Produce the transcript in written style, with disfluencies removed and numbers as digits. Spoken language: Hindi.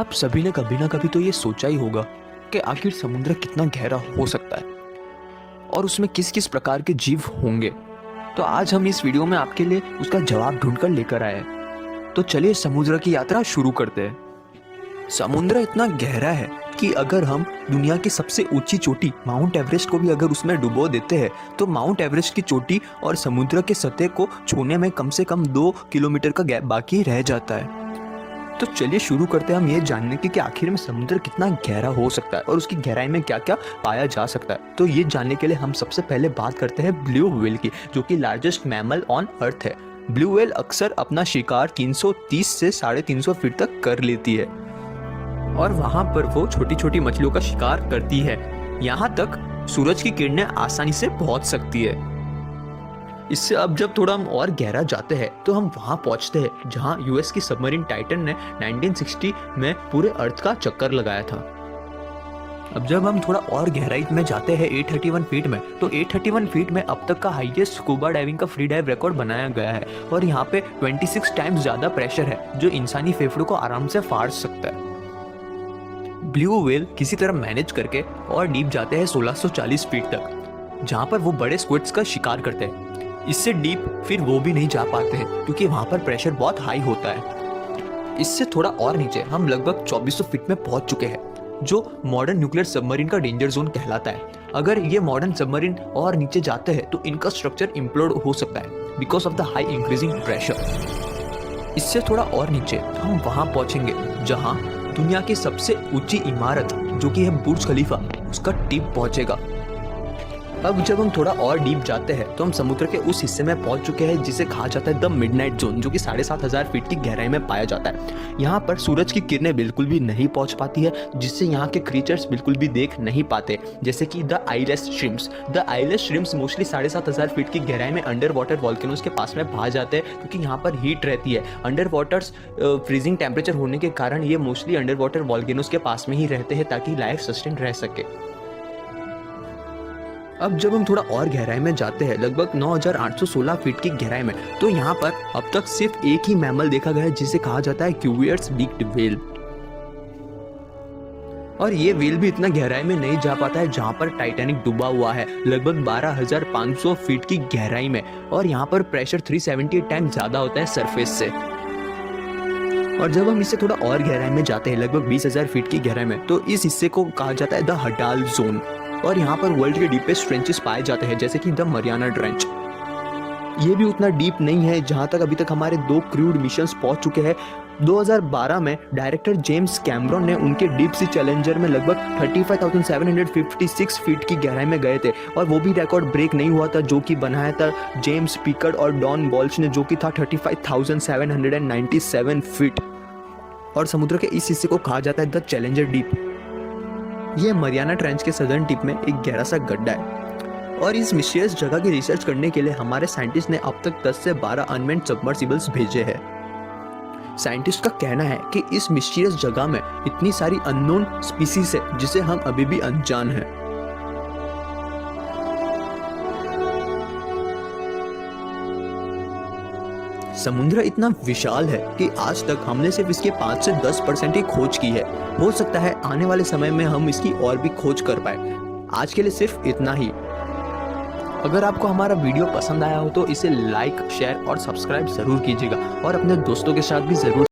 आप सभी ने कभी ना कभी तो ये सोचा ही होगा कि आखिर समुद्र कितना गहरा हो सकता है और उसमें किस किस प्रकार के जीव होंगे। तो आज हम इस वीडियो में आपके लिए उसका जवाब ढूंढकर लेकर आए हैं। तो चलिए समुद्र की यात्रा शुरू करते हैं। समुद्र इतना गहरा है कि अगर हम दुनिया की सबसे ऊंची चोटी माउंट एवरेस्ट को भी अगर उसमें डुबो देते हैं तो माउंट एवरेस्ट की चोटी और समुद्र के सतह को छूने में कम से कम 2 किलोमीटर का गैप बाकी रह जाता है। तो चलिए शुरू करते हैं हम ये जानने की कि आखिर में समुद्र कितना गहरा हो सकता है और उसकी गहराई में क्या क्या पाया जा सकता है। तो ये जानने के लिए हम सबसे पहले बात करते हैं ब्लू व्हेल की, जो कि लार्जेस्ट मैमल ऑन अर्थ है। ब्लू व्हेल अक्सर अपना शिकार 330 से 350 फीट तक कर लेती है और वहां पर वो छोटी छोटी मछलियों का शिकार करती है। यहाँ तक सूरज की किरणें आसानी से पहुंच सकती है। इससे अब जब थोड़ा हम और गहरा जाते हैं तो हम वहां पहुंचते हैं जहां यूएस की सबमरीन टाइटन ने 1960 में पूरे अर्थ का चक्कर लगाया था। अब जब हम थोड़ा और गहराई में जाते हैं 831 फीट में, तो 831 फीट में अब तक का हाईएस्ट स्कूबा डाइविंग का फ्री डाइव रिकॉर्ड बनाया गया है और यहाँ पे 26 टाइम्स ज्यादा प्रेशर है जो इंसानी फेफड़ों को आराम से फाड़ सकता है। ब्लू व्हेल किसी तरह मैनेज करके और डीप जाते हैं 1640 फीट तक, जहाँ पर वो बड़े स्क्विड्स का शिकार करते हैं। इससे डीप फिर वो भी नहीं जा पाते हैं क्योंकि वहाँ पर प्रेशर बहुत हाई होता है। इससे थोड़ा और नीचे हम लगभग 2400 फीट में पहुंच चुके हैं, जो मॉडर्न न्यूक्लियर सबमरीन का डेंजर जोन कहलाता है। अगर ये मॉडर्न सबमरीन और नीचे जाते हैं तो इनका स्ट्रक्चर इम्प्लोड हो सकता है because of the high increasing pressure. इससे थोड़ा और नीचे हम वहाँ पहुँचेंगे जहाँ दुनिया की सबसे ऊंची इमारत जो कि है बुर्ज खलीफा, उसका टिप पहुँचेगा। अब जब हम थोड़ा और डीप जाते हैं तो हम समुद्र के उस हिस्से में पहुंच चुके हैं जिसे कहा जाता है द मिडनाइट जोन, जो कि 7500 फीट की गहराई में पाया जाता है। यहाँ पर सूरज की किरणें बिल्कुल भी नहीं पहुंच पाती है, जिससे यहाँ के क्रीचर्स बिल्कुल भी देख नहीं पाते, जैसे कि the eyeless shrimps. The eyeless shrimps mostly 7500 feet की गहराई में अंडर वाटर वॉल्केनोज के पास में भाग जाते हैं क्योंकि यहाँ पर हीट रहती है। अंडर वाटर्स फ्रीजिंग टेम्परेचर होने के कारण ये मोस्टली अंडर वाटर वॉल्केनोज के पास में ही रहते हैं ताकि लाइफ सस्टेन रह सके। अब जब हम थोड़ा और गहराई में जाते हैं लगभग 9816 फीट की गहराई में, तो यहाँ पर अब तक सिर्फ एक ही मैमल देखा गया है जिसे कहा जाता है क्यूवियर्स बीक्ड व्हेल। और ये व्हेल भी इतना गहराई में नहीं जा पाता है जहाँ पर टाइटैनिक डूबा हुआ है, लगभग 12500 फीट की गहराई में, और यहाँ पर प्रेशर 378 टाइम ज्यादा होता है सरफेस से। और जब हम इससे थोड़ा और गहराई में जाते हैं लगभग 20000 फीट की गहराई में, तो इस हिस्से को कहा जाता है द हडाल जोन, और यहाँ पर वर्ल्ड के डीपेस्ट ट्रेंचेस पाए जाते हैं जैसे कि द मरियाना ट्रेंच। ये भी उतना डीप नहीं है, जहाँ तक अभी तक हमारे 2 क्रूड मिशंस पहुंच चुके हैं। 2012 में डायरेक्टर जेम्स कैमरॉन ने उनके डीप सी चैलेंजर में लगभग 35,756 फीट की गहराई में गए थे और वो भी रिकॉर्ड ब्रेक नहीं हुआ था, जो कि बनाया था जेम्स पिकर्ड और डॉन बॉल्च ने, जो कि था 35,797 फीट। और समुद्र के इस हिस्से को कहा जाता है द चैलेंजर डीप। ये मरियाना ट्रेंच के सदर्न टिप में एक गहरा सा गड्ढा है और इस मिस्टीरियस जगह की रिसर्च करने के लिए हमारे साइंटिस्ट ने अब तक 10 से 12 अनमेन्ड सबमर्सिबल्स भेजे हैं। साइंटिस्ट का कहना है कि इस मिस्टीरियस जगह में इतनी सारी अननोन स्पीसीज है जिसे हम अभी भी अनजान हैं। समुद्र इतना विशाल है कि आज तक हमने सिर्फ इसके 5 से 10% ही खोज की है। हो सकता है आने वाले समय में हम इसकी और भी खोज कर पाए। आज के लिए सिर्फ इतना ही। अगर आपको हमारा वीडियो पसंद आया हो तो इसे लाइक, शेयर और सब्सक्राइब जरूर कीजिएगा और अपने दोस्तों के साथ भी जरूर